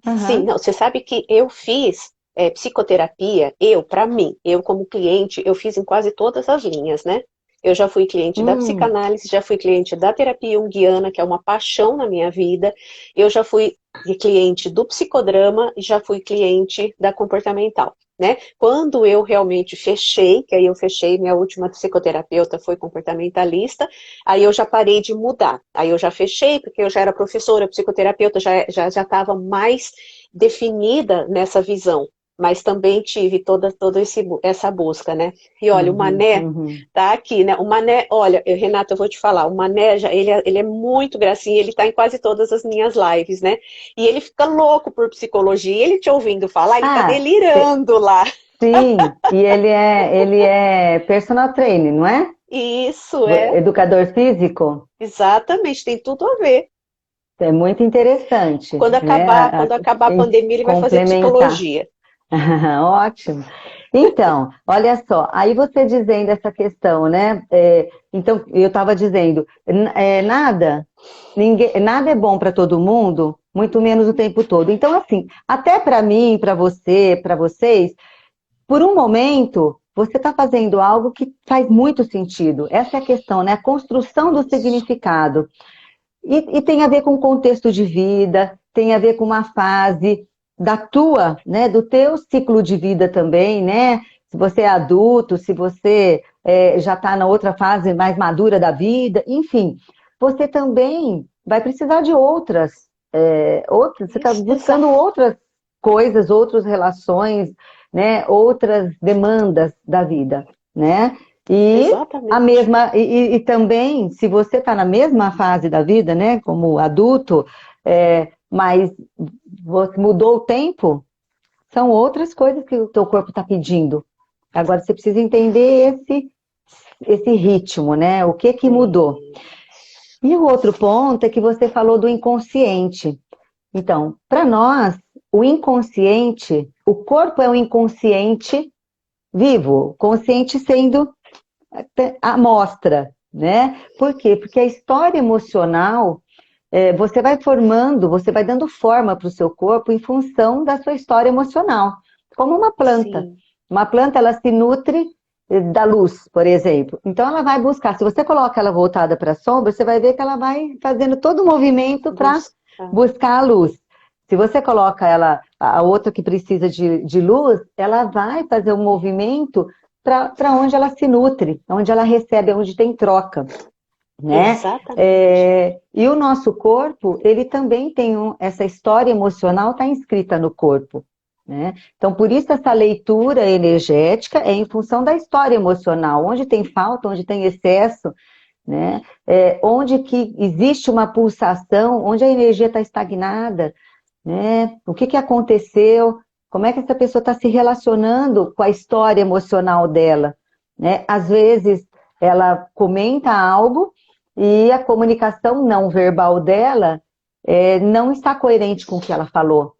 Sim, Aham. não, você sabe que eu fiz psicoterapia, para mim, eu como cliente, eu fiz em quase todas as linhas, né? Eu já fui cliente da Hum, psicanálise, já fui cliente da terapia junguiana, que é uma paixão na minha vida. Eu já fui cliente do psicodrama e já fui cliente da comportamental, né? Quando eu realmente fechei, que aí eu fechei, minha última psicoterapeuta foi comportamentalista, aí eu já parei de mudar. Aí eu já fechei, porque eu já era professora, psicoterapeuta, já estava mais definida nessa visão. Mas também tive toda essa busca, né? E olha, o uhum, Mané uhum. tá aqui, né? O Mané, olha, Renata, eu vou te falar, o Mané, ele é muito gracinha, ele tá em quase todas as minhas lives, né? E ele fica louco por psicologia, ele te ouvindo falar, ele tá Ah, delirando lá. sim, e ele é personal trainer, não é? Isso é, Educador físico. exatamente, tem tudo a ver. É muito interessante, Quando né? acabar, quando acabar a pandemia, ele vai fazer Complementar. psicologia. Ótimo. Então, olha só, aí você dizendo essa questão, né? Então, eu estava dizendo, nada é bom para todo mundo, muito menos o tempo todo. Então, assim, até para mim, para você, para vocês, por um momento, você está fazendo algo que faz muito sentido. Essa é a questão, né? A construção do Isso. significado. E tem a ver com o contexto de vida, tem a ver com uma fase da tua, né, do teu ciclo de vida também, né? Se você é adulto, se você já está na outra fase mais madura da vida, enfim, você também vai precisar de outras, você está buscando Exato. outras coisas, outras relações, né, outras demandas da vida, né? E a Exatamente. mesma, e também, se você está na mesma fase da vida, né, como adulto, mas você mudou o tempo, são outras coisas que o teu corpo está pedindo. Agora você precisa entender esse ritmo, né? O que mudou? É, E o outro ponto é que você falou do inconsciente. Então, para nós, o inconsciente, o corpo é um inconsciente vivo, consciente sendo a amostra, né? Por quê? Porque a história emocional, você vai formando, você vai dando forma para o seu corpo em função da sua história emocional. Como uma planta. sim, Uma planta, ela se nutre da luz, por exemplo. Então, ela vai buscar. Se você coloca ela voltada para a sombra, você vai ver que ela vai fazendo todo o movimento para buscar. buscar a luz. Se você coloca ela, a outra que precisa de luz, ela vai fazer um movimento para onde ela se nutre, onde ela recebe, onde tem troca, né? Exatamente. E o nosso corpo, ele também tem essa história emocional, está inscrita no corpo, né? Então, por isso essa leitura energética é em função da história emocional, onde tem falta, onde tem excesso, né? Onde que existe uma pulsação, onde a energia está estagnada, né? O que aconteceu? Como é que essa pessoa está se relacionando com a história emocional dela, né? Às vezes ela comenta algo e a comunicação não verbal dela não está coerente com o que ela falou,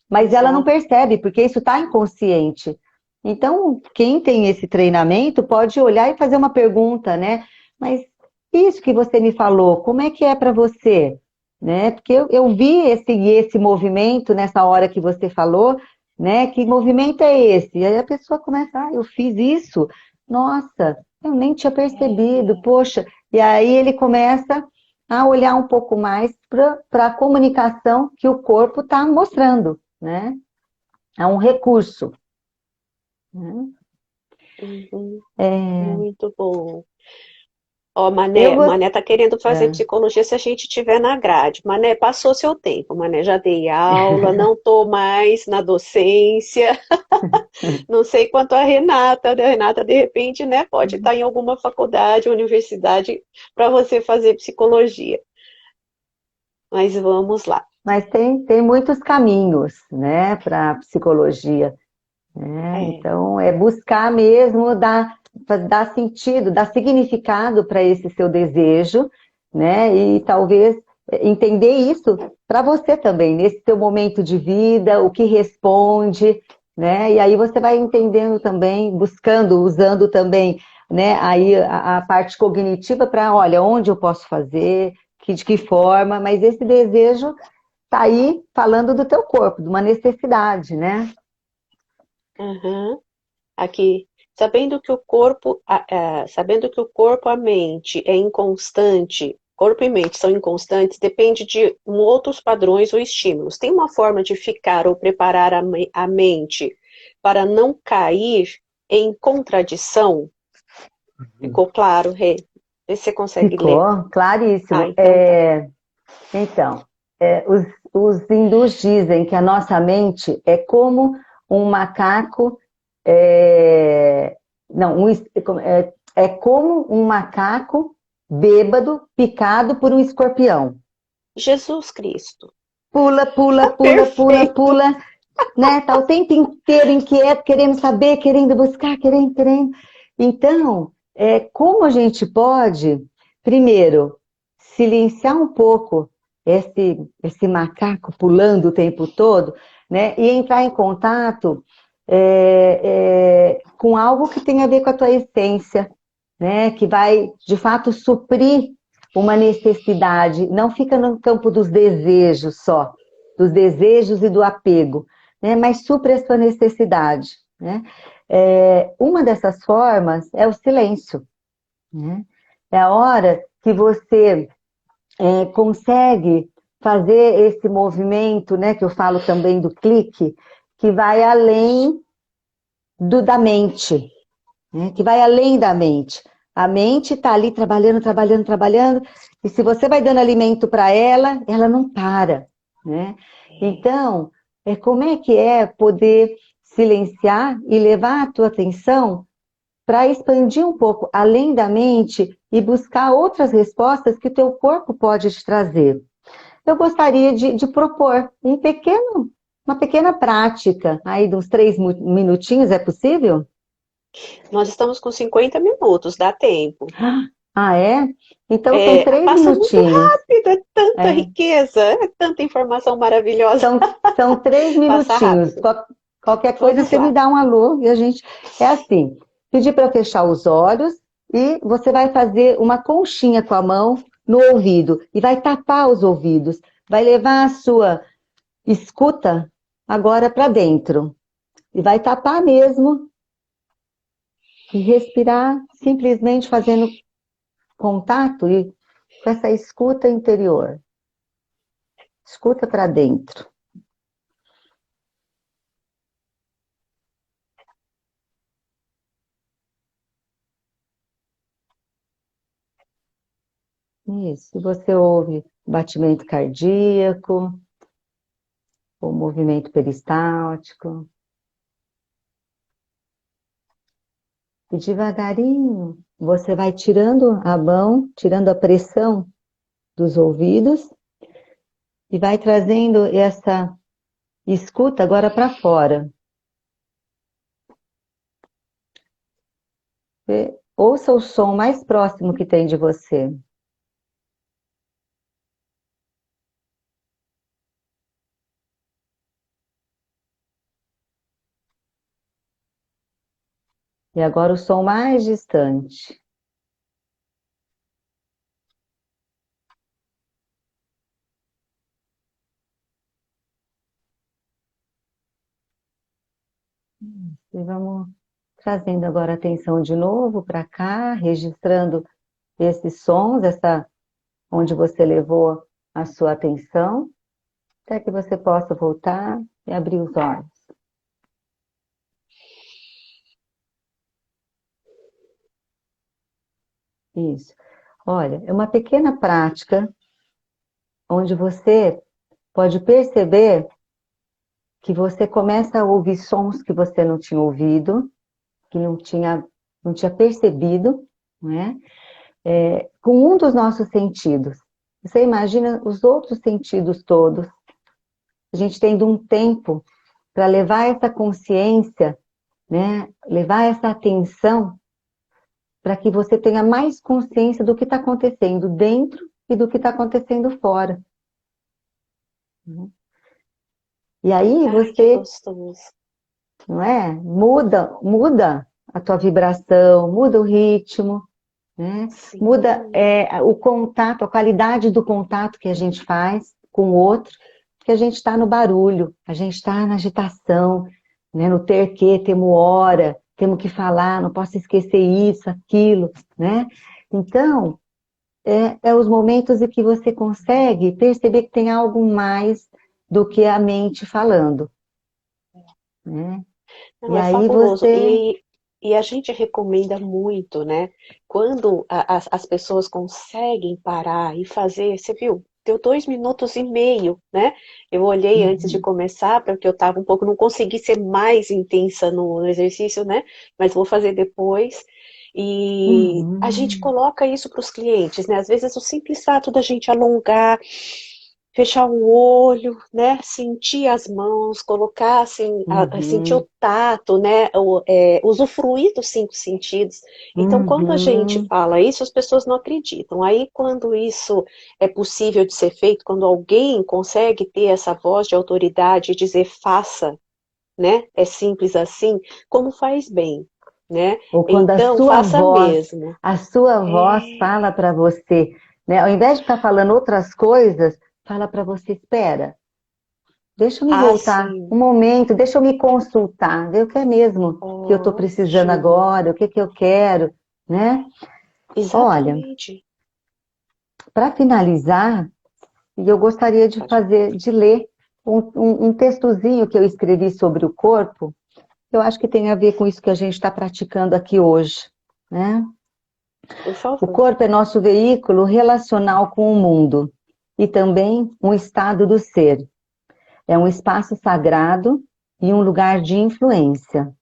mas ela não Exato. percebe porque isso está inconsciente. Então, quem tem esse treinamento pode olhar e fazer uma pergunta, né? Mas isso que você me falou, como é que é para você? Né? Porque eu vi esse movimento nessa hora que você falou, né? Que movimento é esse? E aí a pessoa começa, eu fiz isso, nossa, eu nem tinha percebido, É, poxa. E aí ele começa a olhar um pouco mais para a comunicação que o corpo está mostrando, né? É um recurso, né? uhum, É, muito bom. Ó, eu Mané tá querendo fazer é, psicologia se a gente tiver na grade. Mané, passou seu tempo. Mané, já dei aula, não tô mais na docência. Não sei quanto a Renata, né? A Renata, de repente, né, pode estar em alguma faculdade, universidade, para você fazer psicologia. Mas vamos lá. mas tem muitos caminhos, né, para psicologia, né? É, Então é buscar mesmo dar sentido, dar significado para esse seu desejo, né? E talvez entender isso para você também, nesse seu momento de vida, o que responde, né? E aí você vai entendendo também, buscando, usando também, né? Aí a parte cognitiva para, olha, onde eu posso fazer, de que forma, mas esse desejo tá aí falando do teu corpo, de uma necessidade, né? aham. Aqui, sabendo que o corpo, a mente é inconstante, corpo e mente são inconstantes, depende de outros padrões ou estímulos. Tem uma forma de ficar ou preparar a mente para não cair em contradição? Ficou claro, Rê? Vê se você consegue ler. Ficou Ah, claríssimo. então tá. Então, os hindus dizem que a nossa mente é como um macaco, não, é como um macaco bêbado picado por um escorpião. Jesus Cristo. Pula, pula, pula, pula, Perfeito. pula, né? Tá o tempo inteiro inquieto, querendo saber, querendo buscar, querendo. Então, como a gente pode, primeiro, silenciar um pouco esse macaco pulando o tempo todo, né? E entrar em contato com algo que tem a ver com a tua essência, né? Que vai, de fato, suprir uma necessidade. Não fica no campo dos desejos só, dos desejos e do apego, né? Mas supre a sua necessidade, né? Uma dessas formas é o silêncio, né? É a hora que você consegue fazer esse movimento, né, que eu falo também do clique, que vai além da mente, né, que vai além da mente. A mente está ali trabalhando, trabalhando, trabalhando, e se você vai dando alimento para ela, ela não para, né? Então, como é que é poder silenciar e levar a tua atenção para expandir um pouco além da mente e buscar outras respostas que o teu corpo pode te trazer. Eu gostaria de propor uma pequena prática, aí de uns 3 minutinhos, é possível? Nós estamos com 50 minutos, dá tempo. Ah, é? Então são três Passa muito minutinhos. rápido, é tanta É, riqueza, é tanta informação maravilhosa. são três Passa minutinhos. rápido. Qualquer coisa Vamos você me lá. dá um alô e a gente... É assim, pedir para fechar os olhos e você vai fazer uma conchinha com a mão no ouvido e vai tapar os ouvidos. Vai levar a sua escuta agora para dentro. E vai tapar mesmo e respirar simplesmente fazendo contato e com essa escuta interior. Escuta para dentro. Isso. E você ouve batimento cardíaco, o movimento peristáltico. E devagarinho você vai tirando a mão, tirando a pressão dos ouvidos e vai trazendo essa escuta agora para fora. Ouça o som mais próximo que tem de você. E agora o som mais distante. E vamos trazendo agora a atenção de novo para cá, registrando esses sons, onde você levou a sua atenção, até que você possa voltar e abrir os olhos. Isso. Olha, é uma pequena prática onde você pode perceber que você começa a ouvir sons que você não tinha ouvido, que não tinha percebido, né? Com um dos nossos sentidos. Você imagina os outros sentidos todos, a gente tendo um tempo para levar essa consciência, né? Levar essa atenção para que você tenha mais consciência do que está acontecendo dentro e do que está acontecendo fora. E aí Ai, que você, gostoso. não é? Muda a tua vibração, muda o ritmo, né? Sim. Muda o contato, a qualidade do contato que a gente faz com o outro, porque a gente está no barulho, a gente está na agitação, né? No ter que, temos hora, temos que falar, não posso esquecer isso, aquilo, né? Então, os momentos em que você consegue perceber que tem algo mais do que a mente falando, né? Não, E é aí fabuloso. você... E a gente recomenda muito, né? Quando as pessoas conseguem parar e fazer, você viu? Deu 2 minutos e meio, né? Eu olhei antes de Uhum, começar, porque eu estava um pouco, não consegui ser mais intensa no exercício, né? Mas vou fazer depois. E a gente uhum, coloca isso para os clientes, né? Às vezes o simples fato da gente alongar, fechar o olho, né? Sentir as mãos, colocar assim, sentir uhum, o tato, né? Usufruir dos 5 sentidos. Então, quando a gente uhum. fala isso, as pessoas não acreditam. Aí, quando isso é possível de ser feito, quando alguém consegue ter essa voz de autoridade e dizer faça, né? É simples assim, como faz bem, né? Ou quando Então, faça mesmo. a sua voz É, fala para você, né? Ao invés de estar falando outras coisas, fala para você, espera, deixa eu me voltar um assim, momento, deixa eu me consultar, ver o que é mesmo que eu estou precisando ótimo. agora, o que que eu quero, né? Olha, Exatamente. para finalizar, eu gostaria de ler um textozinho que eu escrevi sobre o corpo. Eu acho que tem a ver com isso que a gente está praticando aqui hoje, né? Por O favor. corpo é nosso veículo relacional com o mundo e também um estado do ser. É um espaço sagrado e um lugar de influência.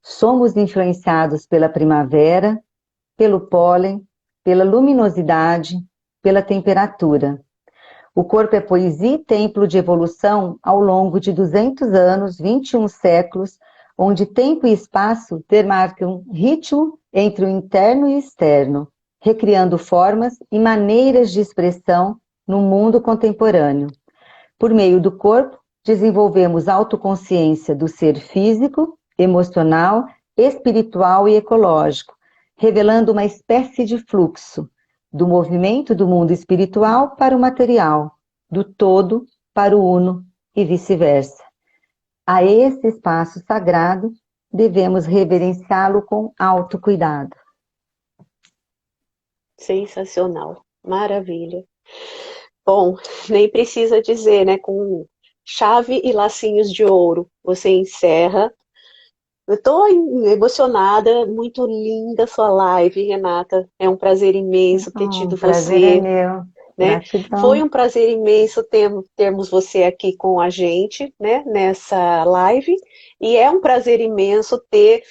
Somos influenciados pela primavera, pelo pólen, pela luminosidade, pela temperatura. O corpo é poesia e templo de evolução ao longo de 200 anos, 21 séculos, onde tempo e espaço demarcam ritmo entre o interno e o externo, recriando formas e maneiras de expressão no mundo contemporâneo. Por meio do corpo, desenvolvemos autoconsciência do ser físico, emocional, espiritual e ecológico, revelando uma espécie de fluxo do movimento do mundo espiritual para o material, do todo para o uno e vice-versa. A esse espaço sagrado, devemos reverenciá-lo com autocuidado. Sensacional. Maravilha. Bom, nem precisa dizer, né? Com chave e lacinhos de ouro, você encerra. Eu estou emocionada, muito linda sua live, Renata. É um prazer imenso ter tido O prazer é você, meu. né? Foi Gratidão. um prazer imenso termos você aqui com a gente, né? Nessa live. E é um prazer imenso ter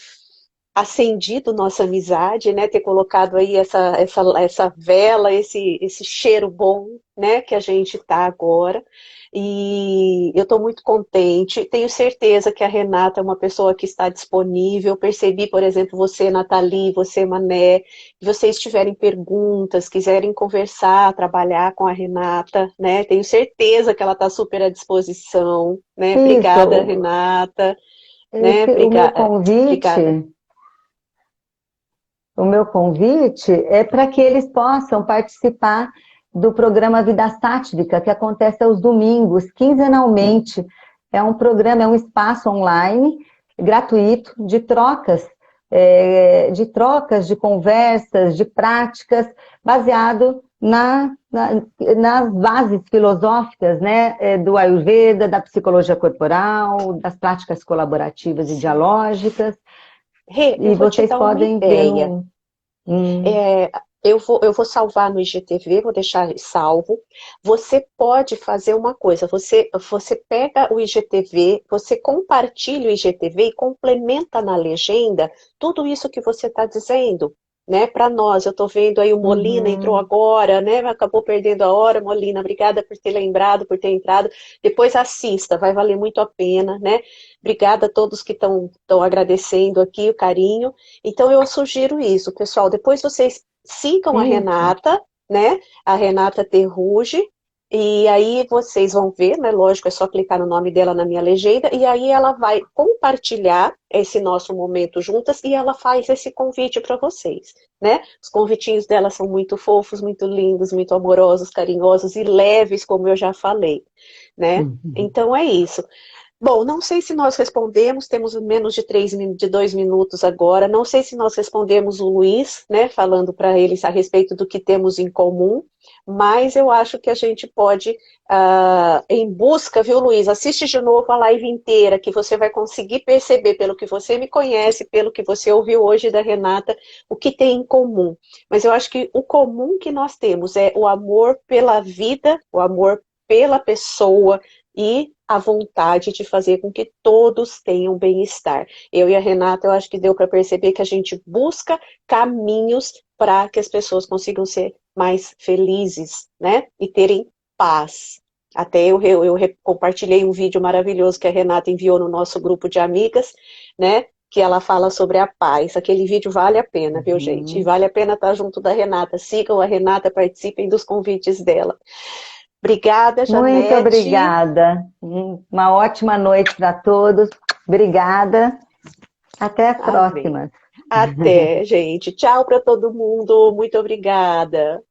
acendido nossa amizade, né? Ter colocado aí essa vela, esse cheiro bom, né? Que a gente está agora. E eu estou muito contente. Tenho certeza que a Renata é uma pessoa que está disponível. Percebi, por exemplo, você, Nathalie, você, Mané, se vocês tiverem perguntas, quiserem conversar, trabalhar com a Renata, né? Tenho certeza que ela está super à disposição, né? Obrigada, Isso, Renata, né? o meu Obrigada. convite. O meu convite é para que eles possam participar do programa Vida Sáttvica, que acontece aos domingos, quinzenalmente. É um programa, é um espaço online, gratuito, de trocas, de conversas, de práticas, baseado nas bases filosóficas, né, do Ayurveda, da psicologia corporal, das práticas colaborativas e Sim. dialógicas. Rê, eu E vou te vocês dar uma podem ver ideia. no... É, eu vou salvar no IGTV, vou deixar salvo. Você pode fazer uma coisa, você pega o IGTV, você compartilha o IGTV e complementa na legenda tudo isso que você está dizendo, né? Para nós, eu estou vendo aí o Molina entrou Uhum. agora, né? Acabou perdendo a hora, Molina, obrigada por ter lembrado, por ter entrado. Depois assista, vai valer muito a pena, né? Obrigada a todos que estão agradecendo aqui o carinho. Então, eu sugiro isso, pessoal. Depois vocês sigam a Isso. Renata, né? A Renata Terruge. E aí vocês vão ver, né? Lógico, é só clicar no nome dela na minha legenda. E aí ela vai compartilhar esse nosso momento juntas e ela faz esse convite para vocês, né? Os convitinhos dela são muito fofos, muito lindos, muito amorosos, carinhosos e leves, como eu já falei, né? Uhum. Então é isso. Bom, não sei se nós respondemos, temos menos de 2 minutos agora. Não sei se nós respondemos o Luiz, né, falando para eles a respeito do que temos em comum, mas eu acho que a gente pode, em busca, viu, Luiz? Assiste de novo a live inteira, que você vai conseguir perceber, pelo que você me conhece, pelo que você ouviu hoje da Renata, o que tem em comum. Mas eu acho que o comum que nós temos é o amor pela vida, o amor pela pessoa e a vontade de fazer com que todos tenham bem-estar. Eu e a Renata, eu acho que deu para perceber que a gente busca caminhos para que as pessoas consigam ser mais felizes, né? E terem paz. Até eu compartilhei um vídeo maravilhoso que a Renata enviou no nosso grupo de amigas, né? Que ela fala sobre a paz. Aquele vídeo vale a pena, viu, gente? E Uhum. vale a pena estar junto da Renata. Sigam a Renata, participem dos convites dela. Obrigada, Muito Janete. obrigada. Uma ótima noite para todos. Obrigada. Até as Amém. próximas. Até, gente. Tchau para todo mundo. Muito obrigada.